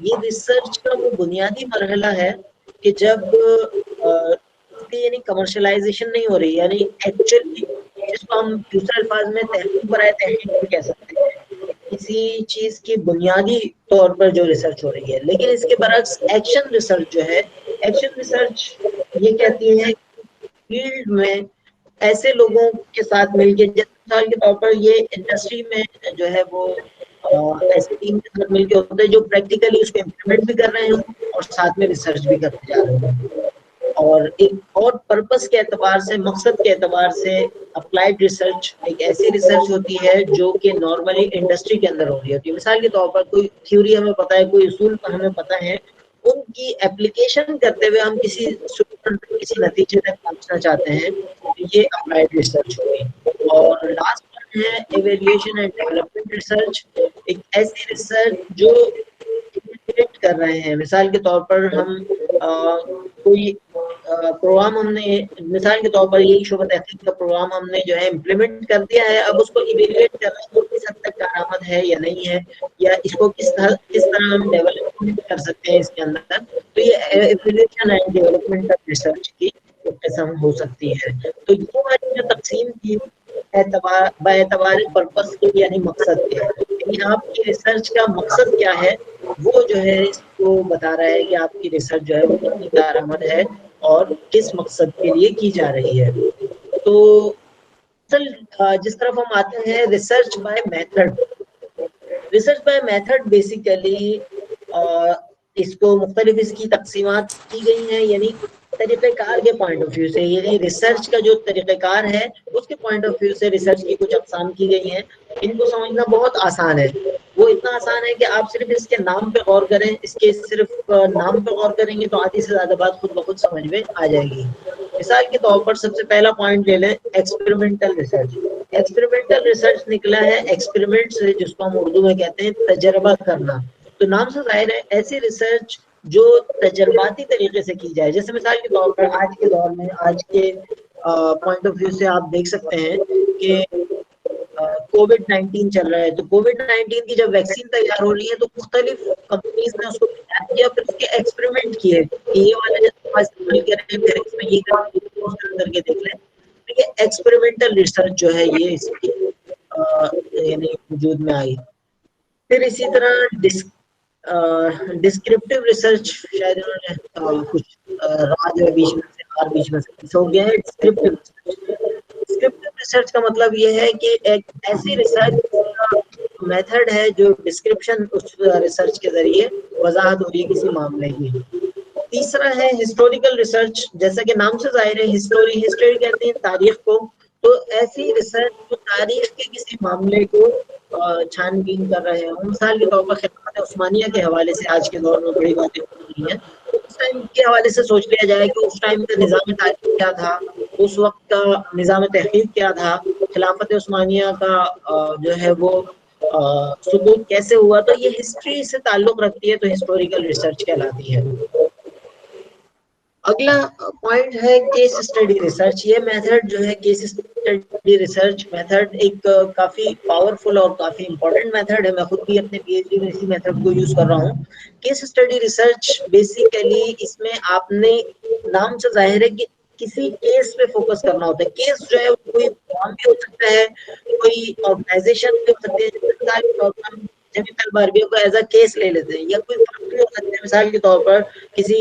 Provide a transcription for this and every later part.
یہ ریسرچ کا وہ بنیادی مرحلہ ہے کہ جب یعنی کمرشلائزیشن نہیں ہو رہی، یعنی ایکچولی جس کو ہم دوسرے الفاظ میں تحقیق برائے تحقیق بھی کہہ سکتے ہیں، کسی چیز کی بنیادی طور پر جو ریسرچ ہو رہی ہے. لیکن اس کے برعکس ایکشن ریسرچ جو ہے، ایکشن ریسرچ یہ کہتی ہے فیلڈ میں ایسے لوگوں کے ساتھ مل کے، جیسے مثال کے طور پر یہ انڈسٹری میں جو ہے وہ ایسے ٹیم کے ساتھ مل کے ہوتے ہیں جو پریکٹیکلی اس کو امپلیمنٹ بھی کر رہے ہوں اور ساتھ میں ریسرچ بھی کرتے جا رہے ہوں. اور ایک اور پرپس کے اعتبار سے، مقصد کے اعتبار سے اپلائیڈ ریسرچ ایک ایسی ریسرچ ہوتی ہے جو کہ نارملی انڈسٹری کے اندر ہو رہی ہوتی ہے. مثال کے طور پر کوئی تھیوری ہمیں پتہ ہے، کوئی اصول ہمیں پتہ ہے، ان کی اپلیکیشن کرتے ہوئے ہم کسی نتیجے تک پہنچنا چاہتے ہیں، یہ اپلائیڈ ریسرچ ہوگی. اور لاسٹ ہے ایویلویشن اینڈ ڈیولپمنٹ ریسرچ، ایک ایسی ریسرچ جو کر رہے ہیں. مثال کے طور پر ہم کوئی پروگرام ہم نے، مثال کے طور پر یہی شعبہ تحقیق کا پروگرام ہم نے جو ہے امپلیمنٹ کر دیا ہے، اب اس کو ایویلویٹ کر رہے ہیں کہ کس حد تک کارآمد ہے یا نہیں ہے، یا اس کو کس طرح ہم ڈیولپمنٹ کر سکتے ہیں اس کے اندر. تو یہ ایویلویشن اینڈ ڈیولپمنٹ ریسرچ کی ایک قسم ہو سکتی ہے. تو یہ ہماری جو تقسیم کی باعتبار پرپس کے، یعنی مقصد کے، یعنی آپ کی ریسرچ کا مقصد کیا ہے، وہ جو ہے اس کو بتا رہا ہے کہ آپ کی ریسرچ جو ہے وہ کتنی کارآمد ہے اور کس مقصد کے لیے کی جا رہی ہے. تو جس طرف ہم آتے ہیں research by method. Research by method basically اس کو مختلف اس کی تقسیمات کی گئی ہیں، یعنی طریقہ کار کے پوائنٹ آف ویو سے، یعنی ریسرچ کا جو طریقہ کار ہے اس کے پوائنٹ آف ویو سے ریسرچ کی کچھ اقسام کی گئی ہیں. ان کو سمجھنا بہت آسان ہے، وہ اتنا آسان ہے کہ آپ صرف اس کے نام پہ غور کریں، اس کے صرف نام پہ غور کریں گے تو آدھی سے زیادہ بات خود بخود سمجھ میں آ جائے گی. مثال کے طور پر سب سے پہلا پوائنٹ لے لیں، ایکسپیریمنٹل ریسرچ. ایکسپیریمنٹل ریسرچ نکلا ہے ایکسپیریمنٹ سے، جس کو ہم اردو میں کہتے ہیں تجربہ کرنا. تو نام سے ظاہر ہے ایسی ریسرچ جو تجرباتی طریقے سے کی جائے. جیسے مثال کے طور پر آج کے دور میں، آج کے پوائنٹ آف ویو سے آپ دیکھ سکتے ہیں کہ کووڈ-19 چل رہا ہے. تو کووڈ-19 کی جب ویکسین تیار ہو رہی ہے تو مختلف کمپنیز نے اس کو تیار کیا، پھر اس کے ایکسپیریمنٹ کیے کہ یہ والا جیسا استعمال کریں، پھر اس میں یہ کر کے دیکھ لیں. یہ ایکسپیریمنٹل ریسرچ جو ہے یہ اس کی یعنی وجود میں آئی. پھر اسی طرح ڈسکرپٹیو ریسرچ، شاید انہوں نے کچھ راج ہے بیچ میں سے، بیچ میں سے ہو گیا ہے. ڈسکرپٹیو ریسرچ، ڈسکرپٹیو ریسرچ کا مطلب یہ ہے کہ ایک ایسی ریسرچ میتھڈ ہے جو ڈسکرپشن اس ریسرچ کے ذریعے وضاحت ہو رہی ہے کسی معاملے کی. تیسرا ہے ہسٹوریکل ریسرچ. جیسا کہ نام سے ظاہر ہے، ہسٹوری کہتے ہیں تاریخ کو. تو ایسی ریسرچ جو تاریخ کے کسی معاملے کو چھان بین کر رہے ہیں. مثال کے طور پر خلافت عثمانیہ کے حوالے سے آج کے دور میں بڑی باتیں ہو رہی ہیں، تو اس ٹائم کے حوالے سے سوچ لیا جائے کہ اس ٹائم کا نظام تعلیم کیا تھا، اس وقت کا نظام تحقیق کیا تھا، خلافت عثمانیہ کا جو ہے وہ سقوط کیسے ہوا. تو یہ ہسٹری سے تعلق رکھتی ہے، تو ہسٹوریکل ریسرچ کہلاتی ہے. اگلا پوائنٹ ہے کیس اسٹڈی ریسرچ. یہ میتھڈ جو ہے کیس اسٹڈی ریسرچ میتھڈ ایک کافی پاورفل اور کافی امپورٹنٹ میتھڈ ہے. میں خود بھی اپنے پی ایچ ڈی میں اسی میتھڈ کو یوز کر رہا ہوں. کیس اسٹڈی ریسرچ بیسیکلی اس میں آپ نے، نام سے ظاہر ہے کہ کسی کیس پہ فوکس کرنا ہوتا ہے. کیس جو ہے کوئی قوم بھی ہو سکتا ہے، کوئی آرگنائزیشن بھی ہو سکتی ہے. جب طلبہ عربیوں کو ایز اے کیس لے لیتے ہیں، یا کوئی فرد بھی ہو سکتے ہیں. مثال کے طور پر کسی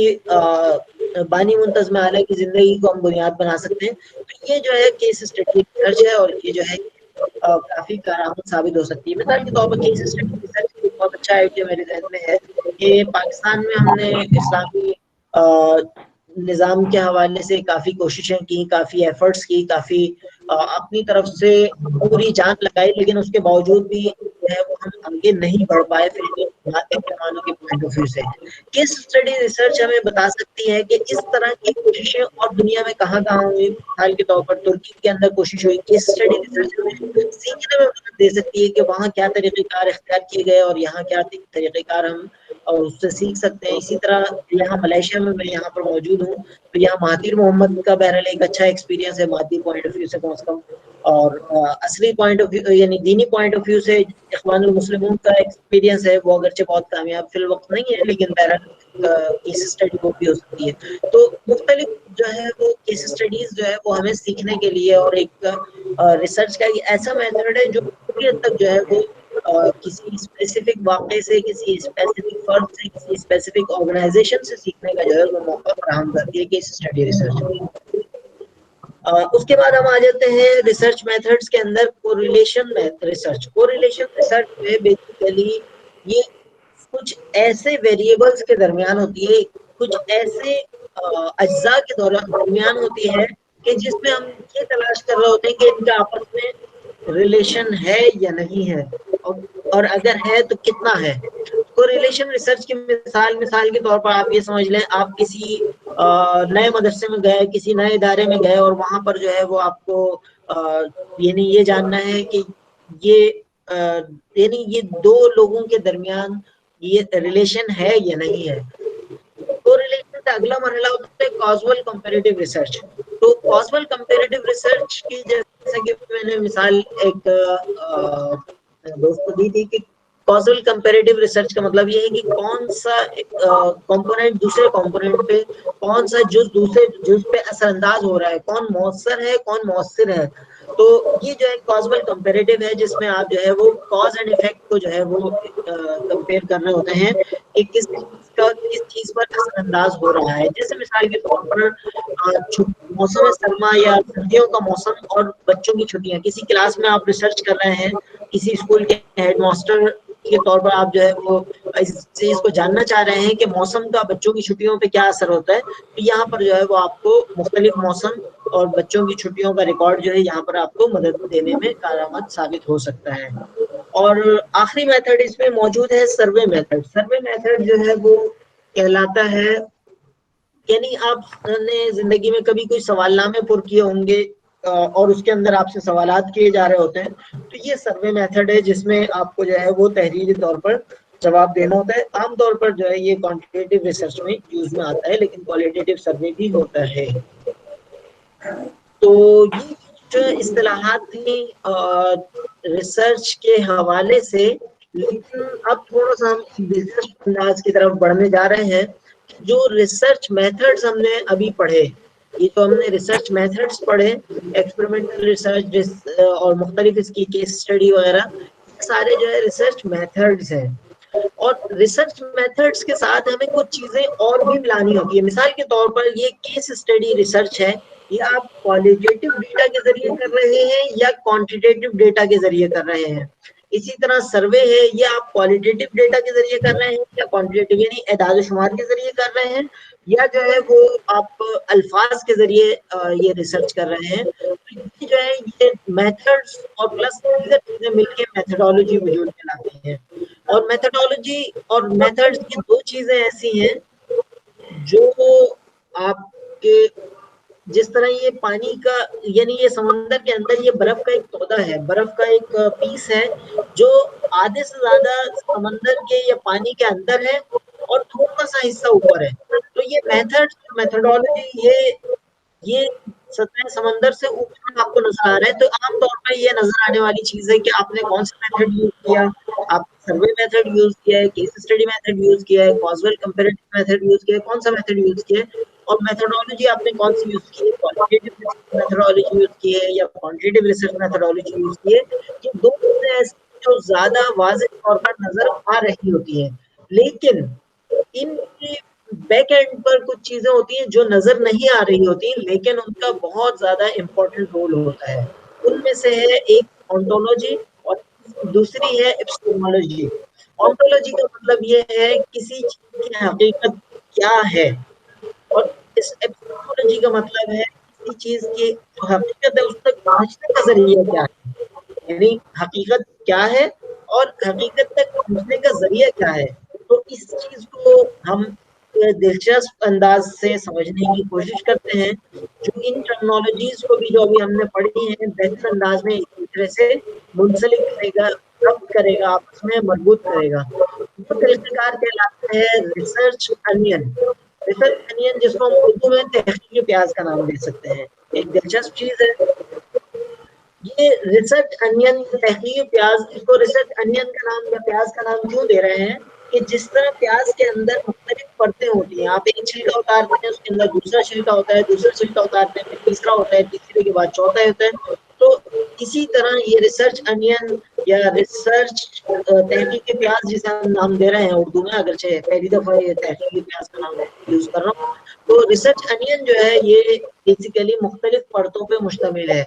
بانی منتظم عالیہ کی زندگی کو ہم بنیاد بنا سکتے ہیں. تو یہ جو ہے کیس اسٹڈی ریسرچ ہے، اور یہ جو ہے کافی کارآمد ثابت ہو سکتی ہے. مثال کے طور پر کیس اسٹڈی ریسرچ بہت اچھا آئیڈیا میرے ذہن میں ہے کہ پاکستان میں ہم نے اسلامی نظام کے حوالے سے کافی کوششیں کی، کافی ایفرٹس کی، کافی اپنی طرف سے پوری جان لگائی، لیکن اس کے باوجود بھی ہے وہ ہم آگے نہیں بڑھ پائے پھر مسلمانوں کے پوائنٹ آف ویو سے. کیس اسٹڈی ریسرچ ہمیں بتا سکتی ہے کہ اس طرح کی کوششیں اور دنیا میں کہاں کہاں ہوئی. مثال کے طور پر ترکی کے اندر کوشش ہوئی. کیس اسٹڈی ریسرچ ہمیں سیکھنے میں مدد دے سکتی ہے کہ وہاں کیا طریقہ کار اختیار کیے گئے اور یہاں کیا طریقہ کار ہم اس سے سیکھ سکتے ہیں. اسی طرح یہاں ملیشیا میں یہاں پر موجود ہوں، تو یہاں مہاتیر محمد کا بہرحال ایک اچھا ایکسپیرینس ہے مادی پوائنٹ آف ویو سے کم از کم. اور اصلی پوائنٹ آف ویو یعنی دینی پوائنٹ آف ویو سے اخوان المسلمون کا ایکسپیرینس ہے وہ اگرچہ بہت کامیاب فی الوقت نہیں ہے، لیکن بہرحال کیس اسٹڈی وہ بھی ہو سکتی ہے. تو مختلف جو ہے وہ کیس اسٹڈیز جو ہے وہ ہمیں سیکھنے کے لیے، اور ایک ریسرچ کا ایسا میتھڈ ہے جو کافی حد تک جو ہے وہ کسی اسپیسیفک واقعے سے، کسی اسپیسیفک فرد سے، کسی اسپیسیفک آرگنائزیشن سے سیکھنے کا جو ہے وہ موقع فراہم کرتی ہے کیس اسٹڈی ریسرچ. اس کے بعد ہم آ جاتے ہیں ریسرچ میتھڈس کے اندر کوریلیشن ریسرچ. کوریلیشن ریسرچ میں بیسیکلی یہ کچھ ایسے ویریبلس کے درمیان ہوتی ہے، کچھ ایسے اجزاء کے درمیان ہوتی ہے کہ جس میں ہم یہ تلاش کر رہے ہوتے ہیں کہ ان کا آپس میں ریلیشن ہے یا نہیں ہے، اور اگر ہے تو کتنا ہے. کوریلیشن ریسرچ کی مثال کے طور پر آپ یہ سمجھ لیں، آپ کسی نئے مدرسے میں گئے، کسی نئے ادارے میں گئے، اور وہاں پر جو ہے وہ آپ کو یعنی یہ جاننا ہے کہ یہ یعنی یہ دو لوگوں کے درمیان یہ ریلیشن ہے یا نہیں ہے. کوریلیشن کا اگلا مرحلہ ہوتا ہے کازول کمپیریٹیو ریسرچ. تو کازول کمپیریٹیو ریسرچ کی جیسا کہ میں نے مثال ایک دوست کو دی تھی کہ کازل کمپیریٹیو ریسرچ کا مطلب یہ ہے کہ کون سا کمپوننٹ دوسرے کمپوننٹ پہ، کون سا جز دوسرے جز پہ اثر انداز ہو رہا ہے، کون مؤثر ہے، کون مؤثر ہے. تو یہ جو ہے کازول کمپیریٹیو ہے، جس میں آپ جو ہے وہ کاز اینڈ افیکٹ کو جو ہے وہ کمپیئر کر رہے ہوتے ہیں کہ کس چیز کا کس چیز پر اثر انداز ہو رہا ہے. جیسے مثال کے طور پر موسم سرما یا سردیوں کا موسم اور بچوں کی چھٹیاں. کسی کلاس میں آپ ریسرچ کر رہے ہیں، کسی اسکول کے ہیڈ ماسٹر کے طور پر آپ جو ہے وہ اس چیز کو جاننا چاہ رہے ہیں کہ موسم کا بچوں کی چھٹیوں پہ کیا اثر ہوتا ہے. تو یہاں پر جو ہے وہ آپ کو مختلف موسم اور بچوں کی چھٹیوں کا ریکارڈ جو ہے یہاں پر آپ کو مدد دینے میں کارآمد ثابت ہو سکتا ہے. اور آخری میتھڈ اس میں موجود ہے سروے میتھڈ. سروے میتھڈ جو ہے وہ کہلاتا ہے، یعنی آپ نے زندگی میں کبھی کوئی سوال نامے پر کیے ہوں گے اور اس کے اندر آپ سے سوالات کیے جا رہے ہوتے ہیں. تو یہ سروے میتھڈ ہے جس میں آپ کو جو ہے وہ تحریری طور پر جواب دینا ہوتا ہے. عام طور پر جو ہے یہ کوانٹیٹیو ریسرچ میں یوز میں آتا ہے، لیکن کوالٹیٹیو سروے بھی ہوتا ہے. تو یہ جو اصطلاحات تھیں ریسرچ کے حوالے سے، لیکن اب تھوڑا سا ہم دلچسپ انداز کی طرف بڑھنے جا رہے ہیں. جو ریسرچ میتھڈز ہم نے ابھی پڑھے، یہ تو ہم نے ریسرچ میتھڈز پڑھے، ایکسپریمنٹل ریسرچ اور مختلف اس کی کیس اسٹڈی وغیرہ، یہ سارے جو ہے ریسرچ میتھڈز ہیں. اور ریسرچ میتھڈز کے ساتھ ہمیں کچھ چیزیں اور بھی ملانی ہوتی ہے. مثال کے طور پر یہ کیس اسٹڈی ریسرچ ہے، یہ آپ کوالیٹیٹیو ڈیٹا کے ذریعے کر رہے ہیں یا کوانٹیٹیو ڈیٹا کے ذریعے کر رہے ہیں. اسی طرح سروے ہے، یہ آپ کوالیٹیٹیو ڈیٹا کے ذریعے کر رہے ہیں یا کوانٹیٹیو یعنی اعداد و شمار کے ذریعے کر رہے ہیں، یا جو ہے وہ آپ الفاظ کے ذریعے یہ ریسرچ کر رہے ہیں. تو یہ جو ہے یہ میتھڈز اور پلس دیگر چیزیں مل کے میتھڈالوجی وجود میں لاتی ہیں. اور میتھڈالوجی اور میتھڈز یہ دو چیزیں ایسی ہیں جو آپ کے جس طرح یہ پانی کا یعنی یہ سمندر کے اندر یہ برف کا ایک تودہ ہے، برف کا ایک پیس ہے جو آدھے سے زیادہ سمندر کے یا پانی کے اندر ہے اور تھوڑا سا حصہ اوپر ہے. تو یہ میتھڈ میتھڈالوجی یہ سطح سمندر سے اوپر آپ کو نظر آ رہا ہے. تو عام طور پر یہ نظر آنے والی چیز ہے کہ آپ نے کون سا میتھڈ یوز کیا. آپ نے سروے میتھڈ یوز کیا ہے، کیس اسٹڈی میتھڈ یوز کیا ہے، کازول کمپیریٹیو میتھڈ یوز کیا ہے، کون سا میتھڈ یوز کیا ہے، اور میتھڈالوجی آپ نے کون سی یوز کی ہے، کوالٹیٹیو ریسرچ میتھڈالوجی یوز کی ہے یا کوانٹیٹیو ریسرچ میتھڈالوجی یوز کی ہے. یہ دو چیزیں ایسی جو زیادہ واضح طور پر نظر آ رہی ہوتی ہیں، لیکن ان کے بیک اینڈ پر کچھ چیزیں ہوتی ہیں جو نظر نہیں آ رہی ہوتی، لیکن ان کا بہت زیادہ امپورٹنٹ رول ہوتا ہے. ان میں سے ہے ایک آنٹولوجی اور دوسری ہے ایپسٹیمولوجی. آنٹولوجی کا مطلب یہ ہے کسی چیز کی حقیقت کیا ہے، اور اس ایپسٹیمولوجی کا مطلب ہے کسی چیز کی جو حقیقت ہے اس تک پہنچنے کا ذریعہ کیا ہے. یعنی حقیقت کیا ہے اور حقیقت تک پہنچنے کا ذریعہ کیا ہے. تو اس چیز کو ہم دلچسپ انداز سے سمجھنے کی کوشش کرتے ہیں، جو ان ٹیکنالوجیز کو بھی جو ابھی ہم نے پڑھی ہیں بہتر انداز میں اسی طرح سے منسلک کرے گا، ربط کرے گا، آپس میں مربوط کرے گا. وہ طریقہ کار کہلاتا ہے ریسرچ انین. ریسرچ انین جس کو ہم اردو میں تحقیقی پیاز کا نام دے سکتے ہیں. ایک دلچسپ چیز ہے یہ ریسرچ انین تحقیق پیاز، اس کو ریسرچ انین کا نام یا پیاز کا نام کیوں دے رہے ہیں کہ جس طرح پیاز کے اندر مختلف پرتیں ہوتی ہیں، آپ ایک چھلکا اتارتے ہیں اس کے اندر دوسرا چھلکا ہوتا ہے، دوسرا چھلکا اتارتے ہیں پھر تیسرا ہوتا ہے، تیسرے کے بعد چوتھا ہوتا ہے. تو اسی طرح یہ ریسرچ انین یا ریسرچ تحقیق پیاز جسے ہم نام دے رہے ہیں اردو میں، اگرچہ پہلی دفعہ یہ تحقیق پیاز کا نام یوز کر رہا ہوں. تو ریسرچ انین جو ہے یہ بیسیکلی مختلف پرتوں پہ مشتمل ہے.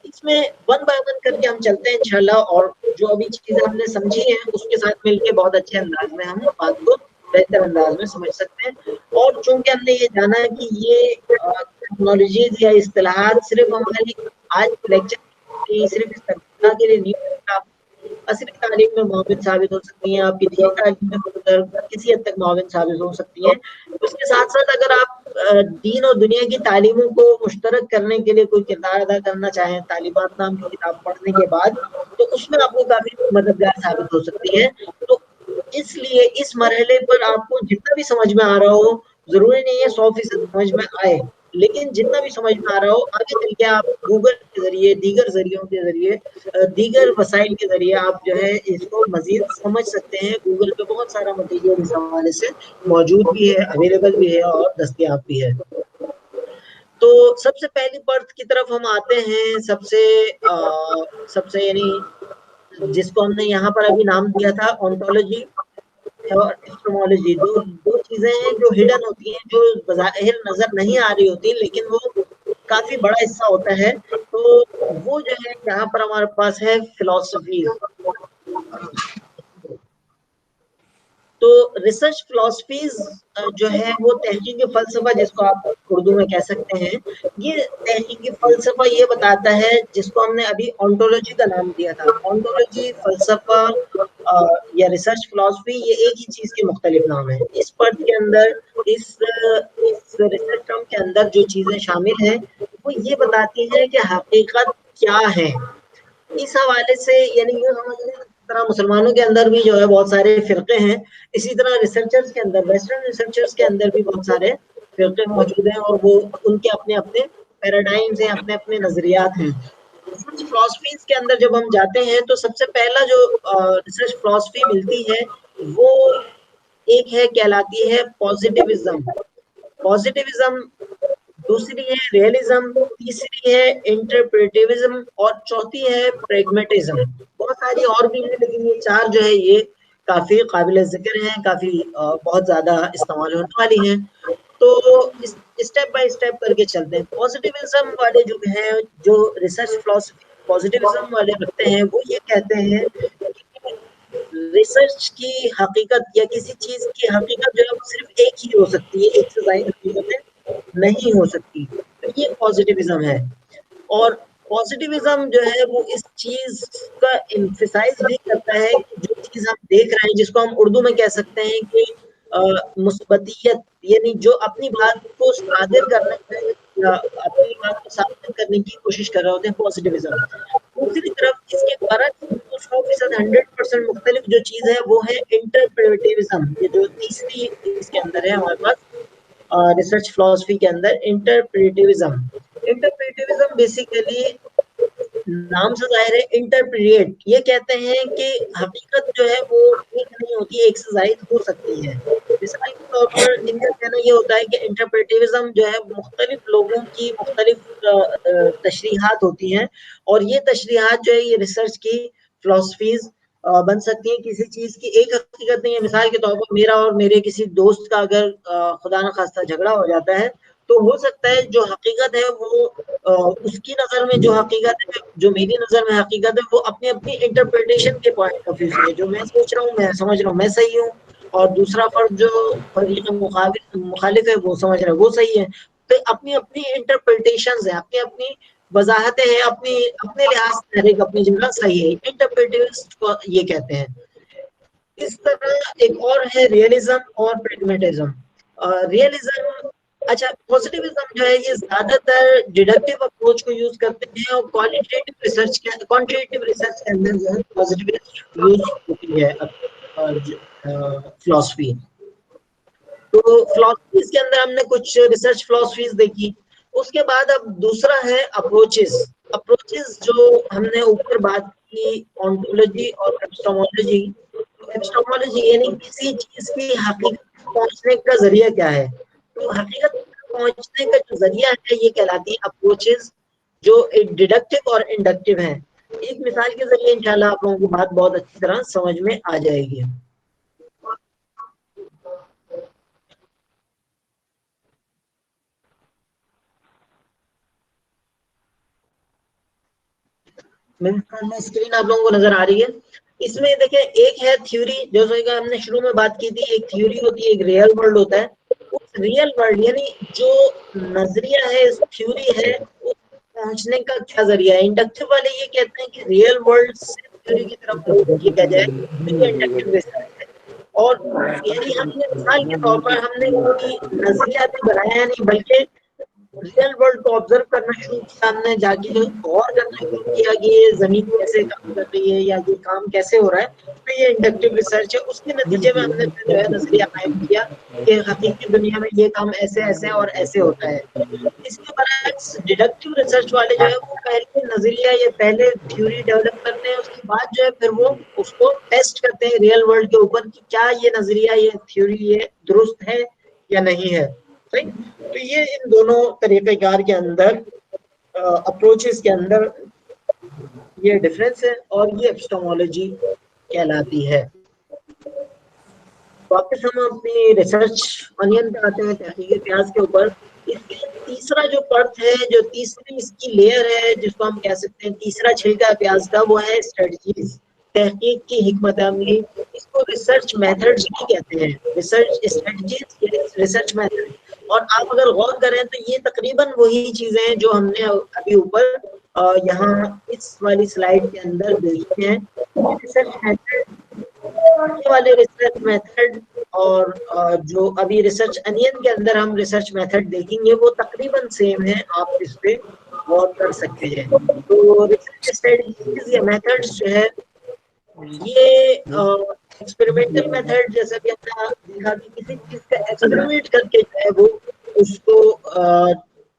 اس میں ون بائی ون کر کے ہم چلتے ہیں انشاءاللہ، اور جو ابھی چیزیں ہم نے سمجھی ہیں اس کے ساتھ مل کے بہت اچھے انداز میں ہم بات کو بہتر انداز میں سمجھ سکتے ہیں. اور چونکہ ہم نے یہ جانا ہے کہ یہ ٹیکنالوجیز یا اصطلاحات صرف ہماری آج لیکچر کی صرف اس طرح کے لیے نہیں، عصری تعلیم میں معاون ثابت ہو سکتی ہیں، آپ کی دینی تعلیم میں کسی حد تک معاون ثابت ہو سکتی ہیں. اس کے ساتھ ساتھ اگر آپ دین اور دنیا کی تعلیموں کو مشترک کرنے کے لیے کوئی کردار ادا کرنا چاہیں تعلیمات نام کی کتاب پڑھنے کے بعد، تو اس میں آپ کو کافی مددگار ثابت ہو سکتی ہے. تو اس لیے اس مرحلے پر آپ کو جتنا بھی سمجھ میں آ رہا ہو، ضروری نہیں ہے 100% سمجھ میں آئے، لیکن جتنا بھی سمجھ میں آ رہا ہو آگے چل کے آپ گوگل کے ذریعے، دیگر ذریعوں کے ذریعے، دیگر وسائل کے ذریعے آپ جو ہے اس کو مزید سمجھ سکتے ہیں. گوگل پہ بہت سارا مٹیریل اس حوالے سے موجود بھی ہے، اویلیبل بھی ہے اور دستیاب بھی ہے. تو سب سے پہلی پرت کی طرف ہم آتے ہیں، سب سے یعنی جس کو ہم نے یہاں پر ابھی نام دیا تھا اونٹولوجی اور ایپسٹمولوجی. دو چیزیں ہیں جو ہڈن ہوتی ہیں، جو بظاہر نظر نہیں آ رہی ہوتی لیکن وہ کافی بڑا حصہ ہوتا ہے. تو وہ جو ہے یہاں پر ہمارے پاس ہے فلاسفیز. تو ریسرچ فلاسفیز جو ہے وہ تحقیقی فلسفہ جس کو آپ اردو میں کہہ سکتے ہیں، یہ تحقیقی فلسفہ یہ بتاتا ہے جس کو ہم نے ابھی اونٹولوجی کا نام دیا تھا. اونٹولوجی، فلسفہ یا ریسرچ فلاسفی یہ ایک ہی چیز کے مختلف نام ہیں. اس پرت کے اندر، اس ریسرچ ٹرم کے اندر جو چیزیں شامل ہیں وہ یہ بتاتی ہیں کہ حقیقت کیا ہے. اس حوالے سے یعنی یہ سمجھ لیں طرح مسلمانوں کے اندر بھی جو ہے بہت سارے فرقے ہیں، اسی طرح ریسرچرز کے اندر، ویسٹرن ریسرچرز کے اندر بھی بہت سارے فرقے موجود ہیں، اور وہ ان کے اپنے اپنے پیراڈائمز ہیں، اپنے اپنے نظریات ہیں. ریسرچ فلاسفیز کے اندر جب ہم جاتے ہیں تو سب سے پہلا جو ریسرچ فلاسفی ملتی ہے وہ ایک ہے، کہلاتی ہے پازیٹیوزم. پازیٹیوزم، دوسری ہے ریئلزم، تیسری ہے انٹرپریٹیوزم اور چوتھی ہے پریگمیٹزم. بہت ساری اور بھی ہیں لیکن یہ چار جو ہے یہ کافی قابل ذکر ہیں، کافی بہت زیادہ استعمال ہونے والی ہیں. تو اسٹیپ بائی اسٹیپ کر کے چلتے ہیں. پازیٹیوزم والے جو ہیں، جو ریسرچ فلاسفی پازیٹیوزم والے رکھتے ہیں، وہ یہ کہتے ہیں کہ ریسرچ کی حقیقت یا کسی چیز کی حقیقت جو ہے وہ صرف ایک ہی ہو سکتی ہے، ایک سے زائد حقیقتیں نہیں ہو سکتی. تو یہ پازیٹیوزم ہے. اور پازیٹیوزم جو ہے وہ اس چیز کا امفسائز بھی کرتا ہے کہ جو چیز ہم دیکھ رہے ہیں، جس کو ہم اردو میں کہہ سکتے ہیں کہ مثبتیت، یعنی جو اپنی بات کو صادر کرنے میں یا اپنی بات کو ثابت کرنے کی کوشش کر رہے ہوتے ہیں، پازیٹیوزم. دوسری طرف اس کے برعکس 100% 100% مختلف جو چیز ہے وہ ہے انٹرپریٹیوزم. یہ جو تیسری اس کے اندر ہے ہمارے پاس ریسرچ فلاسفی کے اندر، انٹرپریٹیوزم. انٹرپریٹیوزم بیسیکلی نام سے ظاہر ہے، انٹرپریٹ یہ کہتے ہیں کہ حقیقت جو ہے وہ ایک نہیں ہوتی، ایک سے زائد ہو سکتی ہے. مثال کے طور پر ان کا کہنا یہ ہوتا ہے کہ انٹرپریٹیوزم جو ہے مختلف لوگوں کی مختلف تشریحات ہوتی ہیں، اور یہ تشریحات جو ہے یہ ریسرچ کی فلاسفیز بن سکتی ہیں. کسی چیز کی ایک حقیقت نہیں ہے. مثال کے طور پر میرا اور میرے کسی دوست کا اگر خدا نخواستہ جھگڑا ہو جاتا ہے تو ہو سکتا ہے جو حقیقت ہے وہ اس کی نظر میں جو حقیقت ہے، جو میری نظر میں حقیقت ہے، وہ اپنی اپنی انٹرپریٹیشن کے پوائنٹ آف ویو سے ہے. جو میں سوچ رہا ہوں، میں سمجھ رہا ہوں میں صحیح ہوں، اور دوسرا فرد جو فریق مخالف ہے وہ سمجھ رہا ہے وہ صحیح ہے. تو اپنی اپنی انٹرپریٹیشنز ہیں، اپنی اپنی وضاحتیں ہیں، اپنے لحاظ سے ہر ایک اپنی جگہ صحیح ہے. انٹرپریٹیوز کو یہ کہتے ہیں. اس طرح ایک اور ہے ریئلزم اور پریگمیٹزم. ریئلزم، اچھا، پازیٹیوزم جو ہے یہ زیادہ تر ڈیڈکٹیو اپروچ کو یوز کرتے ہیں، اور کوانٹیٹیو ریسرچ کے اندر جو ہے پازیٹیو یوز ہوتی ہے فلاسفی. تو فلاسفیز کے اندر ہم نے کچھ ریسرچ فلاسفیز دیکھی. اس کے بعد اب دوسرا ہے اپروچز. اپروچز جو ہم نے اوپر بات کی آنٹولوجی اور ایپسٹمولوجی. ایپسٹمولوجی یعنی کسی چیز کی حقیقت پہنچنے کا ذریعہ کیا ہے. تو حقیقت پہنچنے کا جو ذریعہ ہے یہ کہلاتی ہے اپروچز, جو ایک ڈیڈکٹیو اور انڈکٹیو ہیں. ایک مثال کے ذریعے انشاءاللہ آپ لوگوں کو بات بہت اچھی طرح سمجھ میں آ جائے گی. اسکرین آپ لوگوں کو نظر آ رہی ہے. اس میں دیکھیں ایک ہے تھیوری, جیسے کہ ہم نے شروع میں بات کی تھی, ایک تھیوری ہوتی ہے, ایک ریئل ورلڈ ہوتا ہے. اس ریئل ورلڈ یعنی جو نظریہ ہے, اس تھیوری ہے, اس پہنچنے کا کیا ذریعہ ہے. انڈکٹیو والے یہ کہتے ہیں کہ ریئل ورلڈ سے تھیوری کی طرف موو کیا جائے, تو یہ انڈکٹیو ریسرچ ہے. اور یعنی ہم نے مثال کے طور پر ہم نے کوئی نظریاتی بنایا نہیں, بلکہ ریئل ورلڈ کو آبزرو کرنا شروع کیا, ہم نے جا کے غور کرنا شروع کیا کہ یہ زمین کیسے کام کر رہی ہے یا یہ کام کیسے ہو رہا ہے. تو یہ انڈکٹیو ریسرچ ہے. اس کے نتیجے میں ہم نے جو ہے نظریہ قائم کیا کہ حقیقی دنیا میں یہ کام ایسے ایسے اور ایسے ہوتا ہے. اس کے برعکس ڈیڈکٹیو ریسرچ والے جو ہے وہ پہلے نظریہ یا پہلے تھیوری ڈیولپ کرتے ہیں, اس کے بعد جو ہے پھر وہ اس کو ٹیسٹ کرتے ہیں ریئل ورلڈ کے اوپر کہ کیا یہ نظریہ, یہ تھیوری یہ درست ہے یا نہیں ہے. صحیح. تو یہ ان دونوں طریقہ کار کے اندر اپروچز کے اندر یہ ڈفرینس ہے, اور یہ ایپسٹمولوجی کہلاتی ہے. واپس ہم اپنی ریسرچ انین پہ آتے ہیں, تحقیق پیاز کے اوپر. اس کے تیسرا جو پرت ہے, جو تیسری اس کی لیئر ہے, جس کو ہم کہہ سکتے ہیں تیسرا چھلکا پیاز کا, وہ ہے اسٹریٹجیز, تحقیق کی حکمت عملی. اس کو ریسرچ میتھڈز بھی کہتے ہیں, ریسرچ اسٹریٹجیز, ریسرچ میتھڈ. اور آپ اگر غور کریں تو یہ تقریباً وہی چیزیں ہیں جو ہم نے ابھی اوپر یہاں اس والی سلائیڈ کے اندر دیکھی ہیں. ریسرچ میتھڈ والے ریسرچ میتھڈ اور جو ابھی ریسرچ انین کے اندر ہم ریسرچ میتھڈ دیکھیں گے وہ تقریباً سیم ہے, آپ اس پہ غور کر سکتے ہیں. تو ریسرچ اسٹریٹجیز یا میتھڈز جو ہے یہ ایکسپیریمنٹل میتھڈ, جیسا کہ ہم نے دیکھا کہ کسی چیز کا ایکسپیریمنٹ کر کے جو ہے وہ اس کو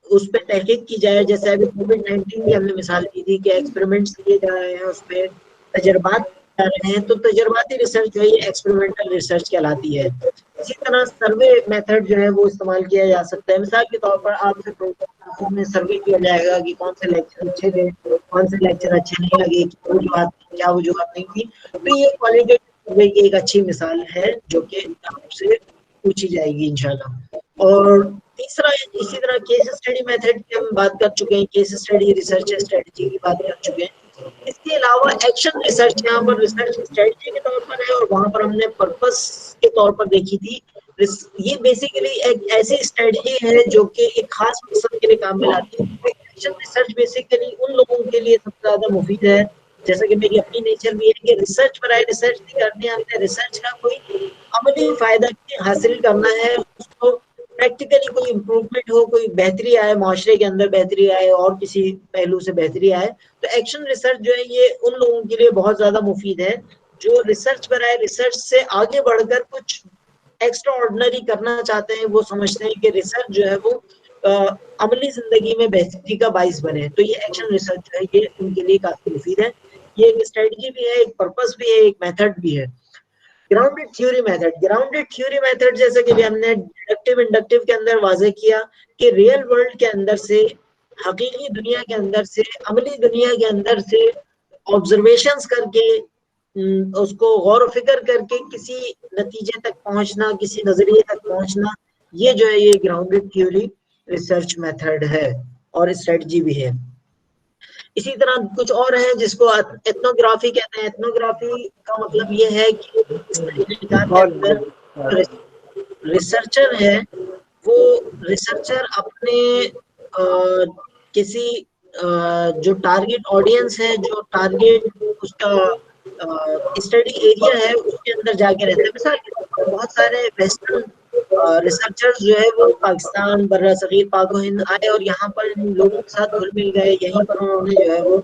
اس پہ تحقیق کی جائے. جیسے ابھی کووڈ-19 کی ہم نے مثال دی تھی کہ ایکسپیریمنٹس کیے جا رہے ہیں, اس پہ تجربات کر رہے ہیں, تو تجرباتی ریسرچ جو ہے یہ ایکسپیریمنٹل ریسرچ کہلاتی ہے. اسی طرح سروے میتھڈ جو ہے وہ استعمال کیا جا سکتا ہے. مثال کے طور پر آپ سے پروگرام میں سروے کیا جائے گا کہ کون سے لیکچر اچھے تھے, کون سے لیکچر اچھے نہیں لگے, کیا وجوہات نہیں تھی. تو یہ کوالٹیٹیو سروے کی ایک اچھی مثال ہے جو کہ آپ سے پوچھی جائے گی انشاءاللہ. اور تیسرا اسی طرح کیس اسٹڈی میتھڈ کی ہم بات کر چکے ہیں, کیس اسٹڈی ریسرچ اسٹریٹجی کی بات کر چکے ہیں. اس کے علاوہ ایکشن ریسرچ, یہاں پر ریسرچ اسٹریٹجی کے طور پر ہے اور وہاں پر ہم نے پرپس کے طور پر دیکھی تھی. یہ بیسیکلی ایک ایسی اسٹریٹجی ہے جو کہ ایک خاص مقصد کے لیے کام میں لاتی ہے. ایکشن ریسرچ بیسیکلی ان لوگوں کے لیے سب سے زیادہ مفید ہے, جیسا کہ میری اپنی نیچر بھی ہے کہ ریسرچ برائے ریسرچ نہیں کرنی ہے, ہم نے ریسرچ کا کوئی عملی فائدہ حاصل کرنا ہے, اس کو پریکٹیکلی کوئی امپروومنٹ ہو, کوئی بہتری آئے, معاشرے کے اندر بہتری آئے, اور کسی پہلو سے بہتری آئے. تو ایکشن ریسرچ جو ہے یہ ان لوگوں کے لیے بہت زیادہ مفید ہے جو ریسرچ برائے ریسرچ سے آگے بڑھ کر کچھ ایکسٹرا آرڈنری کرنا چاہتے ہیں. وہ سمجھتے ہیں کہ ریسرچ جو ہے وہ عملی زندگی میں بہتری کا باعث بنے. تو یہ ایکشن ریسرچ جو ہے یہ ان کے لیے کافی مفید ہے. یہ ایک اسٹریٹجی بھی ہے, ایک پرپس بھی ہے, ایک میتھڈ بھی ہے. گراؤنڈڈ تھیوری میتھڈ, گراؤنڈڈ تھیوری میتھڈ جیسے کہ ہم نے ڈیڈکٹیو انڈکٹیو کے اندر واضح کیا کہ ریئل ورلڈ کے اندر سے, حقیقی دنیا کے اندر سے, عملی دنیا کے اندر سے آبزرویشنز کر کے, اس کو غور و فکر کر کے کسی نتیجے تک پہنچنا, کسی نظریے تک پہنچنا, یہ جو ہے یہ گراؤنڈڈ تھیوری ریسرچ میتھڈ ہے اور اسٹریٹجی بھی ہے. اسی طرح کچھ اور ہیں جس کو ایتھنوگرافی کہتے ہیں. ایتھنوگرافی کا مطلب یہ ہے کہ اس طریقے کے اندر ریسرچر ہے وہ ریسرچر اپنے کسی جو ٹارگیٹ آڈینس ہے, جو ٹارگیٹ اس کا اسٹڈی ایریا ہے, اس کے اندر جا کے رہتا ہے. مثال کے طور پر بہت سارے ویسٹرن ریسرچرز جو ہے وہ پاکستان, برہ صغیر, پاک و ہند آئے اور یہاں پر ان لوگوں کے ساتھ گھل مل گئے. یہیں پر انہوں نے جو ہے وہ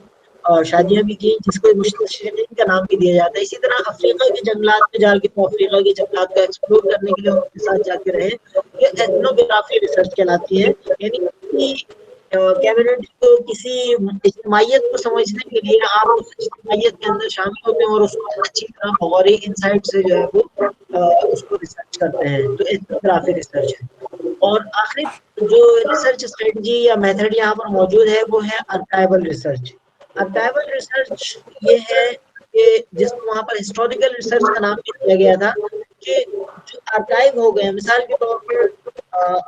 شادیاں بھی کی, جس کو مستشرقین کا نام بھی دیا جاتا ہے. اسی طرح افریقہ کے جنگلات میں جا کے افریقہ کے جنگلات کا ایکسپلور کرنے کے لیے ان کے ساتھ جا کے رہے. یہ ایتھنوگرافی ریسرچ کہلاتی ہے. یعنی کسی کمیونٹی کو، کسی اجتماعیت کو سمجھنے کے لیے آپ اس اجتماعیت کے اندر شامل ہوتے ہیں اور اس کو اچھی طرح غوری انسائٹ سے جو ہے وہ اس کو ریسرچ کرتے ہیں، تو ایتھنوگرافی ریسرچ ہے. اور آخری جو ریسرچ اسٹریٹجی یا میتھڈ یہاں پر موجود ہے وہ ہے ارکائیول ریسرچ. ارکائیول ریسرچ یہ ہے کہ جس کو وہاں پر ہسٹوریکل ریسرچ کا نام بھی دیا گیا تھا، کہ جو ارکائیو ہو گئے، مثال کے طور پر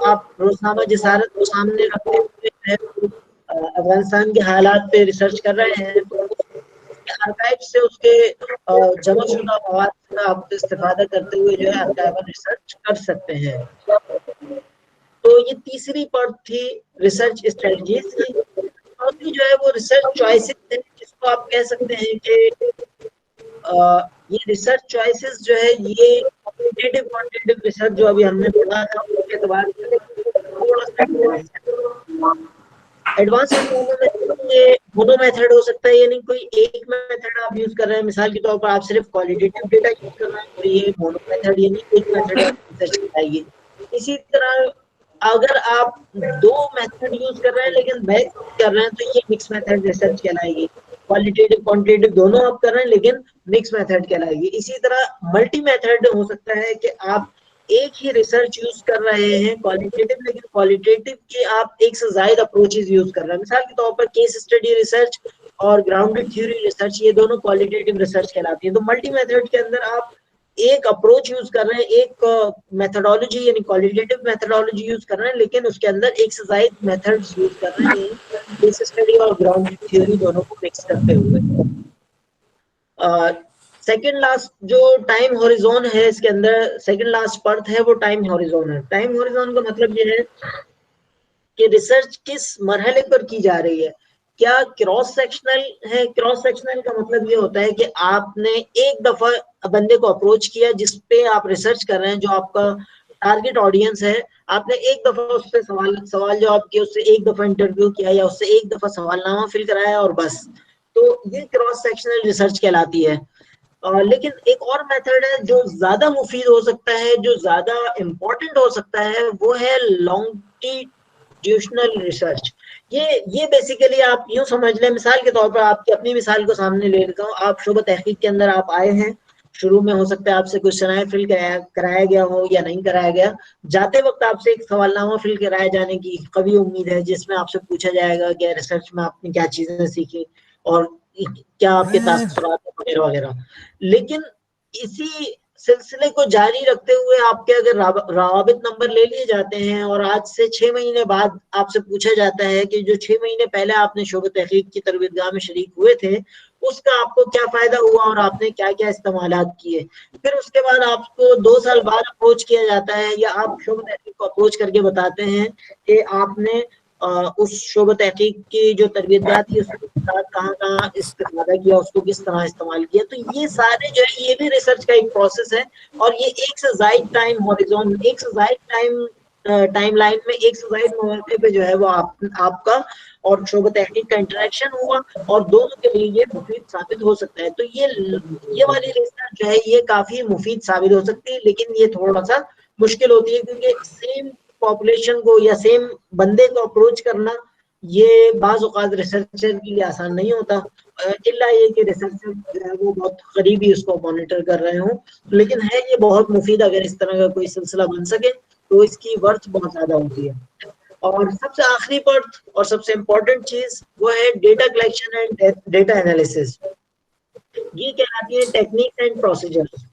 آپ روزنامہ جسارت کو سامنے رکھتے ہوئے افغانستان کے حالات پہ ریسرچ کر رہے ہیں، تو اس کے ارکائیو سے، اس کے جمع شدہ مواد کا آپ استفادہ کرتے ہوئے جو ہے ارکائیول ریسرچ کر سکتے ہیں. تو یہ تیسری پارٹ تھی ریسرچ اسٹریٹجیز کی. چوتھی جو ہے وہ ریسرچ چوائسز ہے، جس کو آپ کہہ سکتے ہیں کہ یہ ریسرچ چوائسز جو ہے یہ کوانٹیٹیو ریسرچ جو ابھی ہم نے پڑھا تھا اس کے اعتبار سے تھوڑا سا ایڈوانس ہے. ایڈوانس یہ دونوں میتھڈ ہو سکتا ہے، یعنی کوئی ایک میتھڈ آپ یوز کر رہے ہیں، مثال کے طور پر آپ صرف کوالٹیٹیو ڈیٹا یوز کر رہے ہیں تو یہ مونو میتھڈ یعنی ایک میتھڈ ریسرچ کہلائے گی. اسی طرح اگر آپ دو میتھڈ یوز کر رہے ہیں لیکن میچ کر رہے ہیں تو یہ مکس میتھڈ ریسرچ کہلائے گی. کوالٹیٹیو کوانٹیٹیو دونوں آپ کر رہے ہیں لیکن مکس میتھڈ کہلائے گی. اسی طرح ملٹی میتھڈ ہو سکتا ہے کہ آپ ایک ہی ریسرچ یوز کر رہے ہیں کوالٹیٹیو، لیکن کوالٹیٹیو کی آپ ایک سے زائد اپروچز یوز کر رہے ہیں. مثال کے طور پر کیس اسٹڈی ریسرچ اور گراؤنڈڈ تھیوری ریسرچ یہ دونوں کوالٹیٹیو ریسرچ کہلاتی ہیں. تو ملٹی میتھڈ کے اندر آپ ایک اپروچ یوز کر رہے ہیں، ایک میتھڈالوجی یعنی کوالٹیٹیو میتھڈالوجی یوز کر رہے ہیں، لیکن اس کے اندر ایک سے زائد میتھڈز یوز کر رہے ہیں کیس اسٹڈی اور گراؤنڈڈ تھیوری دونوں کو مکس کرتے ہوئے. سیکنڈ لاسٹ جو ٹائم ہوریزون ہے اس کے اندر، سیکنڈ لاسٹ پرت ہے وہ ٹائم ہوریزون ہے. ٹائم ہوریزون کا مطلب یہ ہے کہ ریسرچ کس مرحلے پر کی جا رہی ہے. کیا کراس سیکشنل ہے؟ کراس سیکشنل کا مطلب یہ ہوتا ہے کہ آپ نے ایک دفعہ بندے کو اپروچ کیا جس پہ آپ ریسرچ کر رہے ہیں، جو آپ کا ٹارگیٹ آڈینس ہے، آپ نے ایک دفعہ اس سے سوال جواب کیا، اس سے ایک دفعہ انٹرویو کیا یا اس سے ایک دفعہ سوال نامہ فل کرایا اور بس. تو یہ کراس سیکشنل ریسرچ کہلاتی ہے. لیکن ایک اور میتھڈ ہے جو زیادہ مفید ہو سکتا ہے، جو زیادہ امپورٹنٹ ہو سکتا ہے، وہ ہے لانگیٹیوڈنل ریسرچ. یہ بیسیکلی آپ یوں سمجھ لیں، مثال کے طور پر آپ کی اپنی مثال کو سامنے لے لیتا ہوں. آپ شعبہ تحقیق کے اندر آپ آئے ہیں، شروع میں ہو سکتا ہے آپ سے کچھ شرائح فل کرایا گیا ہو یا نہیں کرایا گیا. جاتے وقت آپ سے ایک سوال نامہ فل کرائے جانے کی قوی امید ہے، جس میں آپ سے پوچھا جائے گا کہ ریسرچ میں آپ نے کیا چیزیں سیکھی اور کیا آپ کے تاثرات وغیرہ وغیرہ. لیکن اسی سلسلے کو جاری رکھتے ہوئے آپ کے اگر روابط نمبر لے لیے جاتے ہیں اور آج سے 6 مہینے بعد آپ سے پوچھا جاتا ہے کہ جو 6 مہینے پہلے آپ نے شعبہ تحقیق کی تربیت گاہ میں شریک ہوئے تھے اس کا آپ کو کیا فائدہ ہوا اور آپ نے کیا کیا استعمالات کیے، پھر اس کے بعد آپ کو 2 سال بعد اپروچ کیا جاتا ہے یا آپ شعبہ تحقیق کو اپروچ کر کے بتاتے ہیں کہ آپ نے اس شعبہ تحقیق کی جو تربیت گاہ تھی اس کے ساتھ کہاں کہاں استفادہ کیا، اس کو کس طرح استعمال کیا. تو یہ سارے جو ہے یہ بھی ریسرچ کا ایک پروسیس ہے، اور یہ ایک سے زائد ٹائم ہوریزون، ایک سے زائد ٹائم لائن میں ایک سے زائد مواقع پہ جو ہے وہ آپ کا اور شعبہ تحقیق کا انٹریکشن ہوا اور دونوں کے لیے یہ مفید ثابت ہو سکتا ہے. تو یہ والی ریسرچ جو ہے یہ کافی مفید ثابت ہو سکتی ہے، لیکن یہ تھوڑا سا مشکل ہوتی ہے کیونکہ سیم پاپولیشن کو یا سیم بندے کو اپروچ کرنا یہ بعض اوقات ریسرچر کے لیے آسان نہیں ہوتا، الا یہ کہ ریسرچر جو ہے وہ بہت قریبی اس کو مانیٹر کر رہے ہوں. لیکن ہے یہ بہت مفید، اگر اس طرح کا کوئی سلسلہ بن سکے تو اس کی ورتھ بہت زیادہ ہوتی ہے. اور سب سے آخری پارٹ اور سب سے امپورٹنٹ چیز وہ ہے data collection and data analysis. یہ کہلاتی ہے ٹیکنیکس اینڈ پروسیجرز.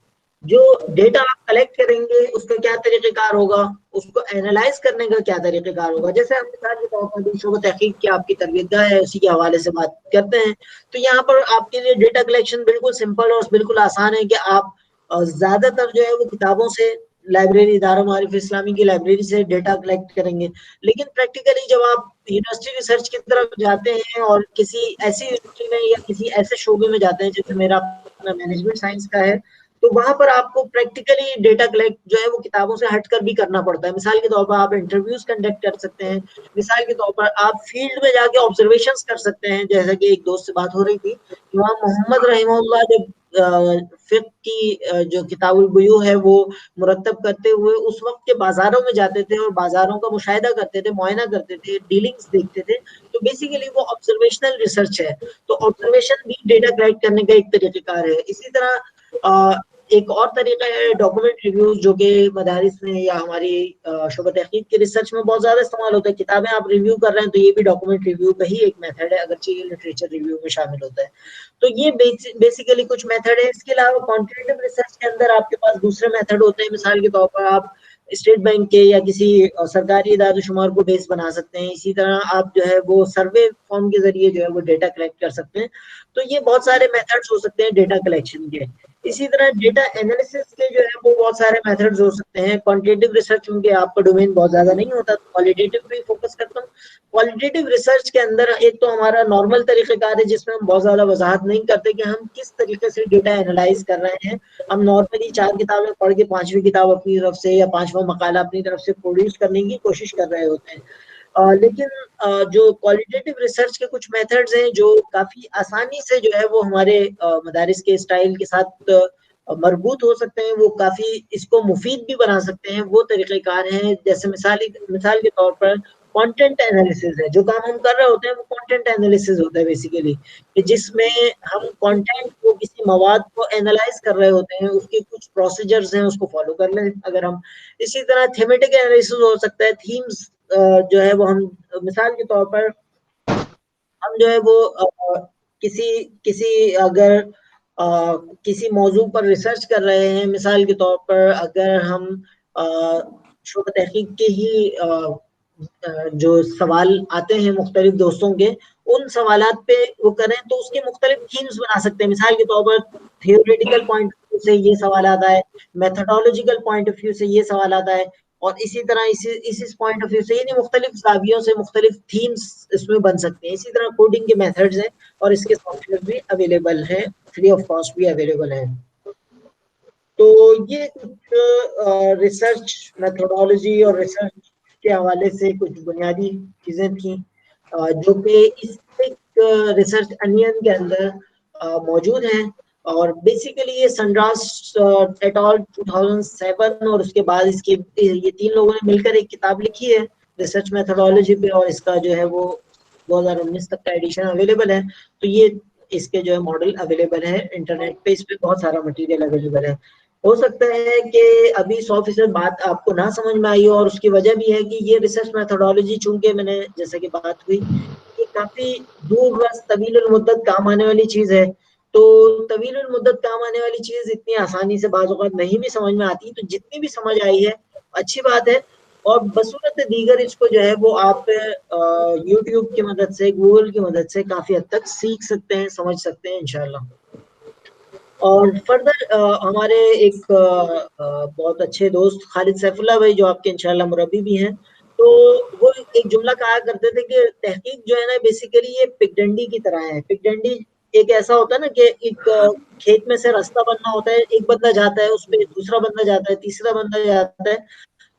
جو ڈیٹا آپ کلیکٹ کریں گے اس کا کیا طریقہ کار ہوگا، اس کو اینالائز کرنے کا کیا طریقہ کار ہوگا. جیسے ہم مثال کے طور پر شعبہ تحقیق کی آپ کی تربیت گاہ ہے اسی کے حوالے سے بات کرتے ہیں، تو یہاں پر آپ کے لیے ڈیٹا کلیکشن بالکل سمپل اور بالکل آسان ہے کہ آپ زیادہ تر جو ہے وہ کتابوں سے، لائبریری، دار المعارف اسلامی کی لائبریری سے ڈیٹا کلیکٹ کریں گے. لیکن پریکٹیکلی جب آپ یونیورسٹی ریسرچ کی طرف جاتے ہیں اور کسی ایسی یونیورسٹی میں یا کسی ایسے شعبے میں جاتے ہیں جیسے میرا اپنا مینجمنٹ سائنس کا ہے، تو وہاں پر آپ کو پریکٹیکلی ڈیٹا کلیکٹ جو ہے وہ کتابوں سے ہٹ کر بھی کرنا پڑتا ہے. مثال کے طور پر آپ انٹرویوز کنڈکٹ کر سکتے ہیں، مثال کے طور پر آپ فیلڈ میں جا کے آبزرویشنز کر سکتے ہیں. جیسا کہ ایک دوست سے بات ہو رہی تھی کہ وہاں محمد رحمہ اللہ جب فقہ کی جو کتاب البیوع ہے وہ مرتب کرتے ہوئے اس وقت کے بازاروں میں جاتے تھے اور بازاروں کا مشاہدہ کرتے تھے، معائنہ کرتے تھے، ڈیلنگز دیکھتے تھے. تو بیسیکلی وہ آبزرویشنل ریسرچ ہے. تو آبزرویشن بھی ڈیٹا کلیکٹ کرنے کا ایک طریقہ کار ہے. اسی طرح ایک اور طریقہ ہے ڈاکومنٹ ریویوز، جو کہ مدارس میں یا ہماری شعبہ تحقیق کے ریسرچ میں بہت زیادہ استعمال ہوتا ہے. کتابیں آپ ریویو کر رہے ہیں تو یہ بھی ڈاکومنٹ ریویو کا ہی ایک میتھڈ ہے، اگرچہ یہ لٹریچر ریویو میں شامل ہوتا ہے. تو یہ بیسیکلی کچھ میتھڈ ہے. اس کے علاوہ کوانٹیٹیو ریسرچ کے اندر آپ کے پاس دوسرے میتھڈ ہوتے ہیں. مثال کے طور پر آپ اسٹیٹ بینک کے یا کسی سرکاری ادارے شمار کو بیس بنا سکتے ہیں. اسی طرح آپ جو ہے وہ سروے فارم کے ذریعے جو ہے وہ ڈیٹا کلیکٹ کر سکتے ہیں. تو یہ بہت سارے میتھڈز ہو سکتے ہیں ڈیٹا کلیکشن کے. اسی طرح ڈیٹا انالیسس کے جو ہے وہ بہت سارے میتھڈز ہو سکتے ہیں. کوانٹیٹیو ریسرچ کیونکہ آپ کا ڈومین بہت زیادہ نہیں ہوتا تو کوالیٹیٹیو پہ فوکس کرتا ہوں. کوالٹیٹیو ریسرچ کے اندر ایک تو ہمارا نارمل طریقہ کار ہے جس میں ہم بہت زیادہ وضاحت نہیں کرتے کہ ہم کس طریقے سے ڈیٹا اینالائز کر رہے ہیں. ہم نارملی 4 کتابیں پڑھ کے 5ویں کتاب اپنی طرف سے یا 5واں مقالہ اپنی طرف سے پروڈیوس کرنے کی کوشش کر رہے ہوتے ہیں. لیکن جو کوالٹیٹیو ریسرچ کے کچھ میتھڈز ہیں جو کافی آسانی سے جو ہے وہ ہمارے مدارس کے اسٹائل کے ساتھ مربوط ہو سکتے ہیں، وہ کافی اس کو مفید بھی بنا سکتے ہیں. وہ طریقہ کار ہیں جیسے مثال کے طور پر کانٹینٹ انالیسز ہے. جو کام ہم کر رہے ہوتے ہیں وہ کانٹینٹ انالیسز ہوتا ہے بیسیکلی، کہ جس میں ہم کانٹینٹ کو، کسی مواد کو اینالائز کر رہے ہوتے ہیں. اس کے کچھ پروسیجرز ہیں، اس کو فالو کر لیں اگر ہم. اسی طرح تھیمیٹک انالیسز ہو سکتا ہے. تھیمز جو ہے وہ ہم مثال کے طور پر ہم جو ہے وہ اگر کسی موضوع پر ریسرچ کر رہے ہیں، مثال کے طور پر اگر ہم شعبہ تحقیق کے ہی جو سوال آتے ہیں مختلف دوستوں کے، ان سوالات پہ وہ کریں تو اس کے مختلف تھیمز بنا سکتے ہیں. مثال کے طور پر تھیوریٹیکل پوائنٹ آف ویو سے یہ سوال آتا ہے، میتھڈولوجیکل پوائنٹ آف ویو سے یہ سوال آتا ہے، اور اسی طرح اس پوائنٹ آف ویو سے، یعنی مختلف زاویوں سے مختلف تھیمز اس میں بن سکتے ہیں. اسی طرح کوڈنگ کے میتھڈز ہیں اور اس کے سافٹ ویئر بھی اویلیبل ہیں، فری آف کاسٹ بھی اویلیبل ہیں. تو یہ کچھ ریسرچ میتھڈولوجی اور ریسرچ کے حوالے سے کچھ بنیادی چیزیں تھیں جو کہ اس ایک ریسرچ انین کے اندر موجود ہیں. اور بیسیکلی یہ سنڈراس ایٹ آل 2007 اور اس کے بعد اس کے یہ 3 لوگوں نے مل کر ایک کتاب لکھی ہے ریسرچ میتھڈولوجی پہ، اور اس کا جو ہے وہ 2019 تک کا ایڈیشن اویلیبل ہے. تو یہ اس کے جو ہے ماڈل اویلیبل ہے انٹرنیٹ پہ، اس پہ بہت سارا مٹیریل اویلیبل ہے. ہو سکتا ہے کہ ابھی 100% بات آپ کو نہ سمجھ میں آئی ہو، اور اس کی وجہ بھی ہے کہ یہ ریسرچ میتھڈولوجی چونکہ میں نے جیسا کہ بات ہوئی یہ کافی دور رس طویل المدت کام آنے والی چیز ہے. تو طویل المدت کام آنے والی چیز اتنی آسانی سے بعض اوقات نہیں بھی سمجھ میں آتی. تو جتنی بھی سمجھ آئی ہے اچھی بات ہے، اور بصورت دیگر اس کو جو ہے وہ آپ یوٹیوب کی مدد سے، گوگل کی مدد سے کافی حد تک سیکھ سکتے ہیں، سمجھ سکتے ہیں انشاءاللہ. اور فردر ہمارے ایک بہت اچھے دوست خالد سیف اللہ بھائی جو آپ کے انشاءاللہ مربی بھی ہیں، تو وہ ایک جملہ کہا کرتے تھے کہ تحقیق جو ہے نا بیسیکلی یہ پگ ڈنڈی کی طرح ہے. پگ ڈنڈی ایک ایسا ہوتا ہے نا کہ ایک کھیت میں سے راستہ بننا ہوتا ہے، ایک بندہ جاتا ہے اس پہ، دوسرا بندہ جاتا ہے، تیسرا بندہ جاتا ہے.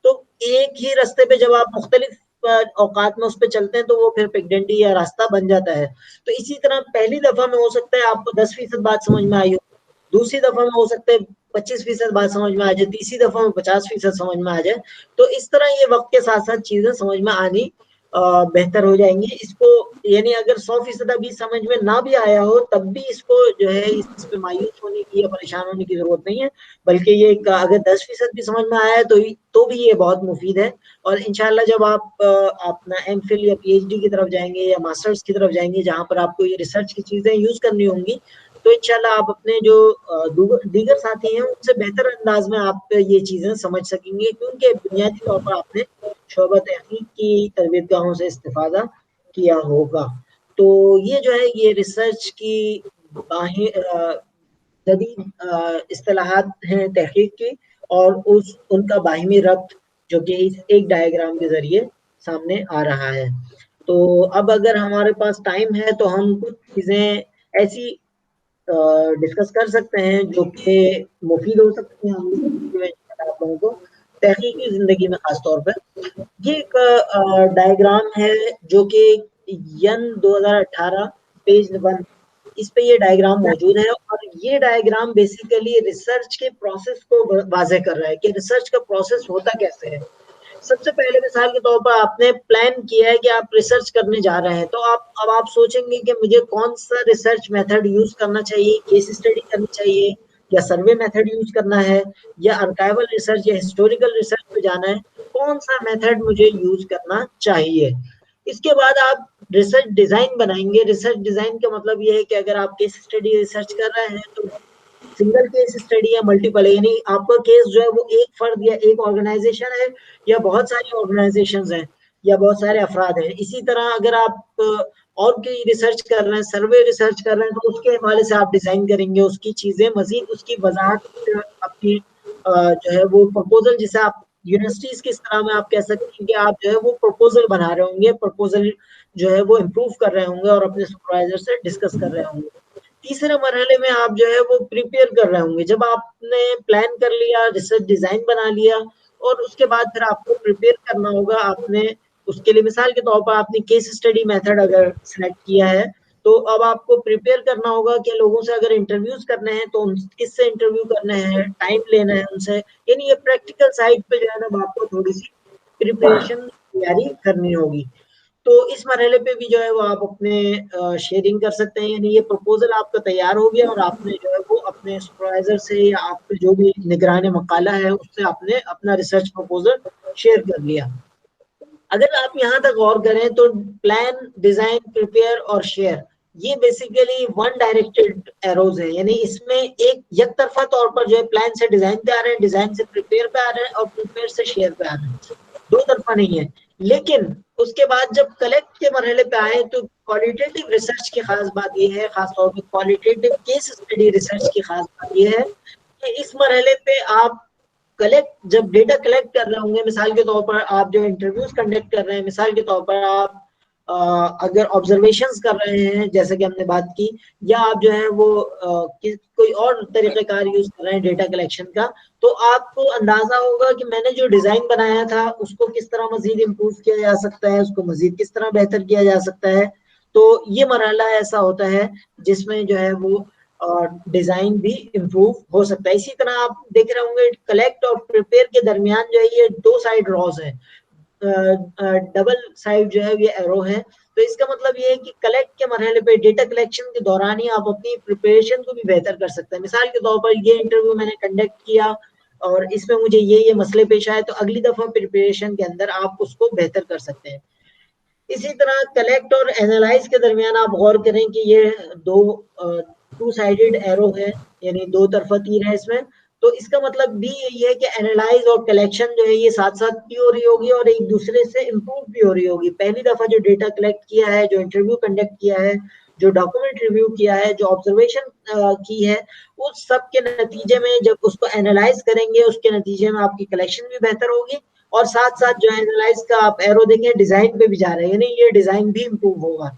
تو ایک ہی راستے پہ جب آپ مختلف اوقات میں اس پہ چلتے ہیں تو وہ پھر پگ ڈنڈی یا راستہ بن جاتا ہے. تو اسی طرح پہلی دفعہ میں ہو سکتا ہے آپ کو 10% بات سمجھ میں آئی ہو، دوسری دفعہ میں ہو سکتا ہے 25% بات سمجھ میں آ جائے، تیسری دفعہ میں 50% سمجھ میں آ جائے. تو اس طرح یہ وقت کے ساتھ ساتھ چیزیں سمجھ میں آنی بہتر ہو جائیں گی. اس کو یعنی اگر 100% ابھی سمجھ میں نہ بھی آیا ہو تب بھی اس کو جو ہے اس پہ مایوس ہونے کی یا پریشان ہونے کی ضرورت نہیں ہے، بلکہ یہ اگر 10% بھی سمجھ میں آیا ہے تو بھی یہ بہت مفید ہے. اور انشاءاللہ جب آپ اپنا ایم فل یا پی ایچ ڈی کی طرف جائیں گے یا ماسٹرز کی طرف جائیں گے جہاں پر آپ کو یہ ریسرچ کی چیزیں یوز کرنی ہوں گی، تو انشاءاللہ آپ اپنے جو دیگر ساتھی ہیں ان سے بہتر انداز میں آپ یہ چیزیں سمجھ سکیں گے، کیونکہ بنیادی طور پر آپ نے شعبہ تحقیق کی تربیت گاہوں سے استفادہ کیا ہوگا. تو یہ جو ہے یہ ریسرچ کی جدید اصطلاحات ہیں تحقیق کی، اور ان کا باہمی ربط جو کہ اس ایک ڈائیگرام کے ذریعے سامنے آ رہا ہے. تو اب اگر ہمارے پاس ٹائم ہے تو ہم کچھ چیزیں ایسی ڈسکس کر سکتے ہیں جو کہ مفید ہو سکتی ہیں ہم لوگوں کو تحقیقی زندگی میں خاص طور پر. یہ ایک ڈائیگرام ہے جو کہ ین 2018 پیج 1 اس پہ یہ ڈائیگرام موجود ہے، اور یہ ڈائیگرام بیسیکلی ریسرچ کے پروسیس کو واضح کر رہا ہے کہ ریسرچ کا پروسیس ہوتا کیسے ہے۔ سب سے پہلے مثال کے طور پر آپ نے پلان کیا ہے کہ آپ ریسرچ کرنے جا رہے ہیں، تو اب آپ سوچیں گے کہ مجھے کون سا ریسرچ میتھڈ یوز کرنا چاہیے، کیس اسٹڈی کرنی چاہیے یا سروے میتھڈ یوز کرنا ہے یا ارکائیول ریسرچ یا ہسٹوریکل ریسرچ پہ جانا ہے، کون سا میتھڈ مجھے یوز کرنا چاہیے۔ اس کے بعد آپ ریسرچ ڈیزائن بنائیں گے۔ ریسرچ ڈیزائن کا مطلب یہ ہے کہ اگر آپ کیس اسٹڈی ریسرچ کر رہے ہیں تو سنگل کیس اسٹڈی یا ملٹیپل ہے، یعنی آپ کا کیس جو ہے وہ ایک فرد یا ایک آرگنائزیشن ہے یا بہت ساری آرگنائزیشنز ہیں یا بہت سارے افراد ہیں۔ اسی طرح اگر آپ اور کوئی ریسرچ کر رہے ہیں، سروے ریسرچ کر رہے ہیں، تو اس کے حوالے سے آپ ڈیزائن کریں گے، اس کی چیزیں مزید اس کی وضاحت اپنی جو ہے وہ پرپوزل، جسے آپ یونیورسٹیز کی طرح میں آپ کہہ سکتے ہیں کہ آپ جو ہے وہ پرپوزل بنا رہے ہوں گے، پرپوزل جو ہے وہ امپروو کر رہے ہوں گے اور اپنے سپروائزر سے ڈسکس کر رہے ہوں گے۔ تیسرے مرحلے میں آپ جو ہے وہ پریپیئر کر رہے ہوں گے۔ جب آپ نے پلان کر لیا، ریسرچ ڈیزائن بنا لیا، اور اس کے بعد پھر آپ کو پریپیئر کرنا ہوگا۔ آپ نے اس کے لیے مثال کے طور پر آپ نے کیس اسٹڈی میتھڈ اگر سلیکٹ کیا ہے تو اب آپ کو پریپیئر کرنا ہوگا کہ لوگوں سے اگر انٹرویوز کرنے ہیں تو کس سے انٹرویو کرنے ہیں، ٹائم لینا ہے ان سے، یعنی یہ پریکٹیکل سائڈ پہ جو ہے نا آپ کو تھوڑی سی پریپریشن تیاری کرنی ہوگی۔ تو اس مرحلے پہ بھی جو ہے وہ آپ اپنے شیئرنگ کر سکتے ہیں، یعنی یہ پرپوزل آپ کا تیار ہو گیا اور آپ نے جو ہے وہ اپنے سپروائزر سے یا آپ جو بھی نگران مقالہ ہے اس سے آپ نے اپنا ریسرچ پرپوزل شیئر کر لیا۔ اگر آپ یہاں تک غور کریں تو پلان، ڈیزائن، پریپیئر اور شیئر، یہ بیسیکلی ون ڈائریکٹڈ ایروز ہیں، یعنی اس میں ایک یک طرفہ طور پر جو ہے پلان سے ڈیزائن پہ آ رہے ہیں، ڈیزائن سے پریپیئر پہ آ رہے ہیں اور پریپیئر سے شیئر پہ آ رہے ہیں، دو طرفہ نہیں ہے۔ لیکن اس کے بعد جب کلیکٹ کے مرحلے پہ آئے تو کوالیٹیٹیو ریسرچ کی خاص بات یہ ہے، خاص طور پہ کوالیٹیٹیو کیس اسٹڈی ریسرچ کی خاص بات یہ ہے کہ اس مرحلے پہ آپ جب ڈیٹا کلیکٹ کر رہے ہوں گے، مثال کے طور پر آپ جو انٹرویوز کنڈکٹ کر رہے ہیں، مثال کے طور پر آپ اگر آبزرویشنز کر رہے ہیں جیسے کہ ہم نے بات کی، یا آپ جو ہے وہ کوئی اور طریقہ کار یوز کر رہے ہیں ڈیٹا کلیکشن کا، تو آپ کو اندازہ ہوگا کہ میں نے جو ڈیزائن بنایا تھا اس کو کس طرح مزید امپروو کیا جا سکتا ہے، اس کو مزید کس طرح بہتر کیا جا سکتا ہے۔ تو یہ مرحلہ ایسا ہوتا ہے جس میں جو ہے وہ ڈیزائن بھی امپروو ہو سکتا ہے۔ اسی طرح آپ دیکھ رہے ہوں گے کلیکٹ اور پریپیئر کے درمیان جو ہے یہ دو سائڈ روز ہیں، ڈبل سائڈ جو ہے یہ ایرو ہے۔ تو اس کا مطلب یہ ہے کہ کلیکٹ کے مرحلے پہ ڈیٹا کلیکشن کے دوران ہی آپ اپنی پریپریشن کو بھی بہتر کر سکتے ہیں۔ مثال کے طور پر یہ انٹرویو میں نے کنڈکٹ کیا اور اس میں مجھے یہ مسئلے پیش آئے، تو اگلی دفعہ پریپریشن کے اندر آپ اس کو بہتر کر سکتے ہیں۔ اسی طرح کلیکٹ اور اینالائز کے درمیان آپ غور کریں کہ یہ ٹو سائیڈڈ ایرو ہے، یعنی دو طرفہ تیر ہے اس میں۔ تو اس کا مطلب بھی یہی ہے کہ اینالائز اور کلیکشن جو ہے یہ ساتھ ساتھ بھی ہو رہی ہوگی اور ایک دوسرے سے امپروو بھی ہو رہی ہوگی۔ پہلی دفعہ جو ڈیٹا کلیکٹ کیا ہے، جو انٹرویو کنڈکٹ کیا ہے، جو ڈاکومنٹ ریویو کیا ہے، جو آبزرویشن کی ہے، اس سب کے نتیجے میں جب اس کو اینالائز کریں گے، اس کے نتیجے میں آپ کی کلیکشن بھی بہتر ہوگی، اور ساتھ ساتھ جو اینالائز کا آپ ایرو دیکھیں ڈیزائن پہ بھی جا رہے ہیں، یعنی یہ ڈیزائن بھی امپروو ہوگا۔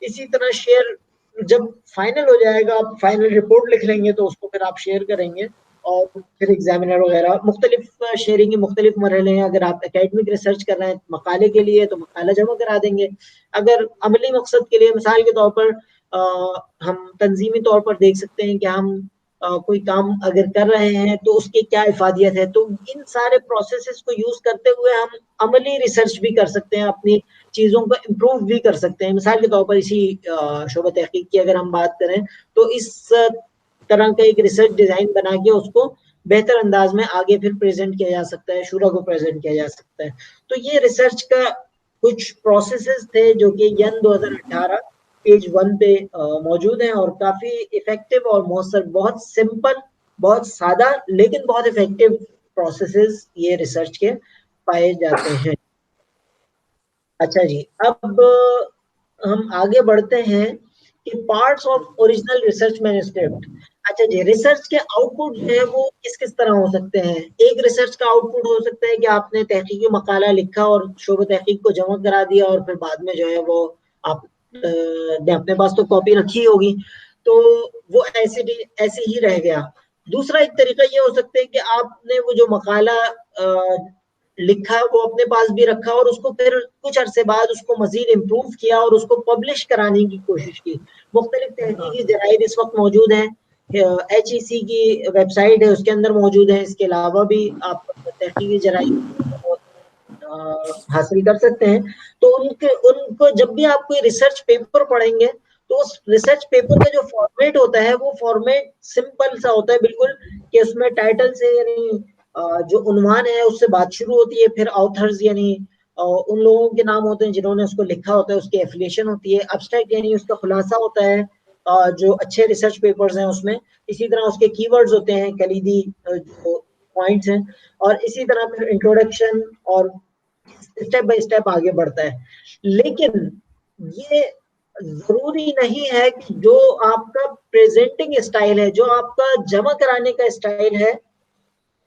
اسی طرح شیئر جب فائنل ہو جائے گا، آپ فائنل رپورٹ لکھ لیں گے تو اس کو پھر آپ شیئر کریں گے، اور پھر ایگزامینر وغیرہ مختلف شیئرنگ کے مختلف مرحلے ہیں۔ اگر آپ اکیڈمک ریسرچ کر رہے ہیں مقالے کے لیے تو مقالہ جمع کرا دیں گے، اگر عملی مقصد کے لیے مثال کے طور پر ہم تنظیمی طور پر دیکھ سکتے ہیں کہ ہم کوئی کام اگر کر رہے ہیں تو اس کی کیا افادیت ہے، تو ان سارے پروسیسز کو یوز کرتے ہوئے ہم عملی ریسرچ بھی کر سکتے ہیں، اپنی چیزوں کو امپروو بھی کر سکتے ہیں۔ مثال کے طور پر اسی شعبہ تحقیق کی اگر ہم بات کریں تو اس طرح کا ایک ریسرچ ڈیزائن بنا کے اس کو بہتر انداز میں آگے پھر پریزنٹ کیا جا سکتا ہے، شورا کو پریزنٹ کیا جا سکتا ہے۔ تو یہ ریسرچ کا کچھ پروسیسز تھے جو کہ ین 2018 پیج 1 پہ موجود ہیں، اور کافی افیکٹو اور مؤثر، بہت سمپل، بہت سادہ لیکن بہت افیکٹو پروسیسز یہ ریسرچ کے پائے جاتے ہیں۔ اچھا جی، اب ہم آگے بڑھتے ہیں کہ پارٹس آف اوریجنل ریسرچ مینuscript۔ اچھا جی، ریسرچ کے آؤٹ پٹ جو ہے وہ کس کس طرح ہو سکتے ہیں؟ ایک ریسرچ کا آؤٹ پٹ ہو سکتا ہے کہ آپ نے تحقیقی مقالہ لکھا اور شعبہ تحقیق کو جمع کرا دیا، اور پھر بعد میں جو ہے وہ آپ نے اپنے پاس تو کاپی رکھی ہوگی تو وہ ایسے ہی رہ گیا۔ دوسرا ایک طریقہ یہ ہو سکتا ہے کہ آپ نے وہ جو مقالہ لکھا وہ اپنے پاس بھی رکھا اور اس کو پھر کچھ عرصے بعد اس کو مزید امپروو کیا اور اس کو پبلش کرانے کی کوشش کی. مختلف تحقیقی ذرائع اس وقت موجود ہیں. ایچ ای سی کی ویب سائٹ ہے، اس کے اندر موجود ہے. اس کے علاوہ بھی آپ تحقیقی ذرائع حاصل کر سکتے ہیں. تو ان کو جب بھی آپ کوئی ریسرچ پیپر پڑھیں گے تو اس ریسرچ پیپر کا جو فارمیٹ ہوتا ہے وہ فارمیٹ سمپل سا ہوتا ہے بالکل، کہ اس میں ٹائٹل سے یعنی جو عنوان ہے اس سے بات شروع ہوتی ہے، پھر آتھرز یعنی ان لوگوں کے نام ہوتے ہیں جنہوں نے اس کو لکھا ہوتا ہے، اس کی ایفیلیشن ہوتی ہے، ابسٹریکٹ یعنی اس کا خلاصہ ہوتا ہے جو اچھے ریسرچ پیپرز ہیں اس میں. اسی طرح اس کے کی ورڈز ہوتے ہیں، کلیدی جو پوائنٹس ہیں، اور اسی طرح پھر انٹروڈکشن اور اسٹیپ بائی اسٹیپ آگے بڑھتا ہے. لیکن یہ ضروری نہیں ہے کہ جو آپ کا پریزنٹنگ اسٹائل ہے، جو آپ کا جمع کرانے کا اسٹائل ہے،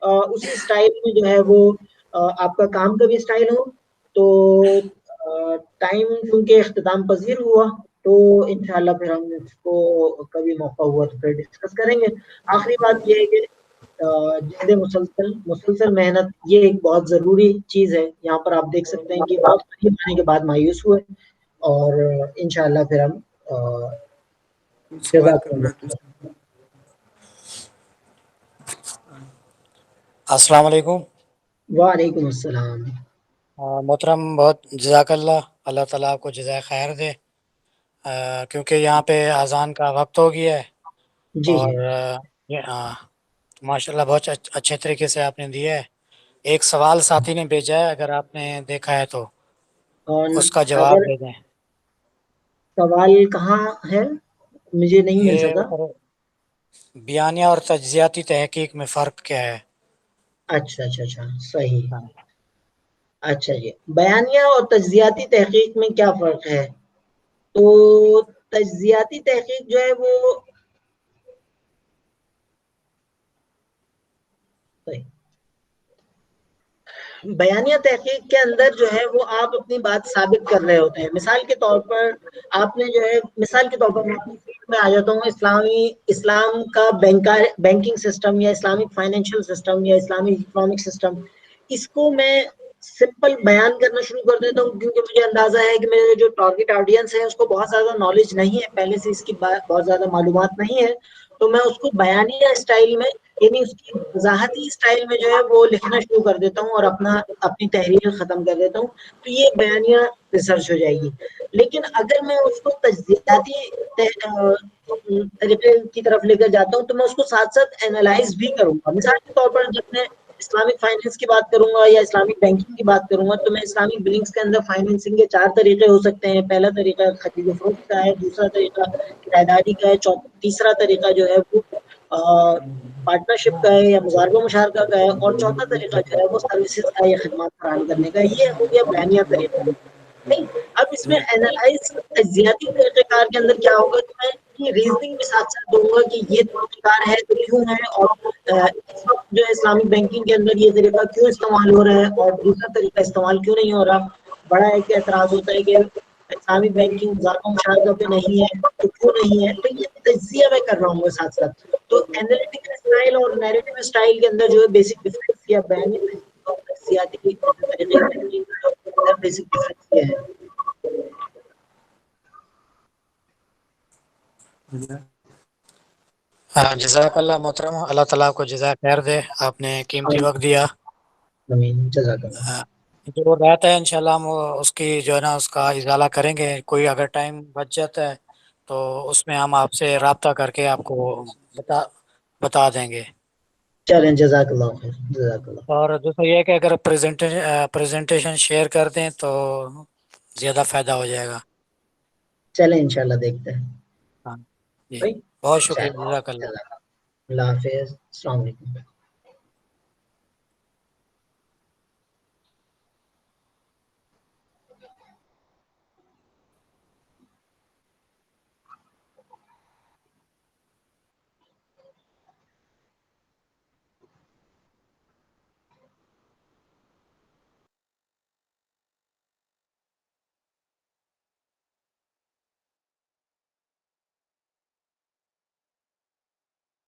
اسی اسٹائل میں جو ہے وہ آپ کا کام کا بھی اسٹائل ہو. تو ٹائم کیونکہ اختتام پذیر ہوا تو انشاءاللہ پھر ہم اس کو کبھی موقع ہوا تو پھر ڈسکس کریں گے. آخری بات یہ ہے کہ جہد مسلسل محنت یہ ایک بہت ضروری چیز ہے. یہاں پر آپ دیکھ سکتے ہیں کہ بہت قریب آنے کے بعد مایوس ہوئے اور انشاءاللہ پھر ہم سوال کرنا ہے تو السلام علیکم. وعلیکم السلام. محترم بہت جزاک اللہ، اللہ تعالیٰ آپ کو جزائے خیر دے. کیونکہ یہاں پہ اذان کا وقت ہو گیا ہے جی اور جی ماشاء اللہ بہت اچھے طریقے سے آپ نے دیا ہے. ایک سوال ساتھی نے بھیجا ہے، اگر آپ نے دیکھا ہے تو اور اس کا جواب اگر دے دیں. سوال کہاں ہے مجھے نہیں مل یہ سکا. بیانیہ اور تجزیاتی تحقیق میں فرق کیا ہے؟ اچھا اچھا اچھا صحیح. اچھا جی، بیانیہ اور تجزیاتی تحقیق میں کیا فرق ہے؟ تو تجزیاتی تحقیق جو ہے وہ بیانیہ تحقیق کے اندر جو ہے وہ آپ اپنی بات ثابت کر رہے ہوتے ہیں. مثال کے طور پر آپ نے جو ہے مثال کے طور پر میں اپنی فیلڈ میں آ جاتا ہوں، اسلام کا بینکنگ سسٹم یا اسلامک فائنینشیل سسٹم یا اسلامک اکنامک سسٹم، اس کو میں سمپل بیان کرنا شروع کر دیتا ہوں کیونکہ مجھے اندازہ ہے کہ میرے جو ٹارگٹ آڈینس ہے اس کو بہت زیادہ نالج نہیں ہے، پہلے سے اس کی بہت زیادہ معلومات نہیں ہے. تو میں اس کو بیانیہ اسٹائل میں یعنی اس کی وضاحتی اسٹائل میں جو ہے وہ لکھنا شروع کر دیتا ہوں اور اپنی تحریر ختم کر دیتا ہوں. تو یہ بیانیہ ریسرچ ہو جائے گی. لیکن اگر میں اس کو تجزیاتی طریقے کی طرف لے کر جاتا ہوں تو میں اس کو ساتھ ساتھ اینالائز بھی کروں گا. مثال کے طور پر جب میں اسلامک فائنینس کی بات کروں گا یا اسلامک بینکنگ کی بات کروں گا تو میں اسلامک بلنگس کے اندر فائنینسنگ کے 4 طریقے ہو سکتے ہیں. پہلا طریقہ خرید و فروخت کا ہے، دوسرا طریقہ کرایہ داری کا ہے، تیسرا طریقہ جو ہے وہ پارٹنرشپ کا ہے یا مزاربہ مشارکہ کا ہے، اور چوتھا طریقہ جو ہے وہ سروسز کا یا خدمات فراہم کرنے کا ہے. یہ ہو گیا بیانیہ طریقہ. نہیں، اب اس میں اینالائز تجزیاتی طریقہ کار کے اندر کیا ہوگا کہ میں کی ریزننگ بھی ساتھ ساتھ دوں گا کہ یہ طریقہ کار ہے تو کیوں ہے، اور اس وقت جو ہے اسلامک بینکنگ کے اندر یہ طریقہ کیوں استعمال ہو رہا ہے اور دوسرا طریقہ استعمال کیوں نہیں ہو رہا. بڑا ایک اعتراض ہوتا ہے کہ اسلامک بینکنگ مزاربہ مشارکہ پہ نہیں ہے تو کیوں نہیں ہے. تو یہ تجزیہ میں کر رہا ہوں گا ساتھ ساتھ. تو اینالیٹیکل اسٹائل اور نیریٹو اسٹائل کے اندر جو ہے بیسک ڈفرینس یا بیانی اور تجزیاتی طریقے کے اندر بیسک ڈفرینس یہ ہے. جزاک اللہ محترم، اللہ تعالیٰ آپ کو جزائے خیر دے. آپ نے قیمتی وقت دیا. جزاک اللہ. جو رہتا ہے انشاءاللہ ہم اس کی جو ہے نا اس کا ازالہ کریں گے. کوئی اگر ٹائم بچ جاتا ہے تو اس میں ہم آپ سے رابطہ کر کے آپ کو بتا دیں گے. چلیں جزاک اللہ خیر. جزاک اللہ. اور دوسرا یہ ہے کہ اگر پریزنٹیشن شیئر کر دیں تو زیادہ فائدہ ہو جائے گا. چلیں انشاءاللہ دیکھتے ہیں. ہاں جی، بہت شکریہ، چلیں جزاک اللہ. اللہ حافظ. السلام علیکم.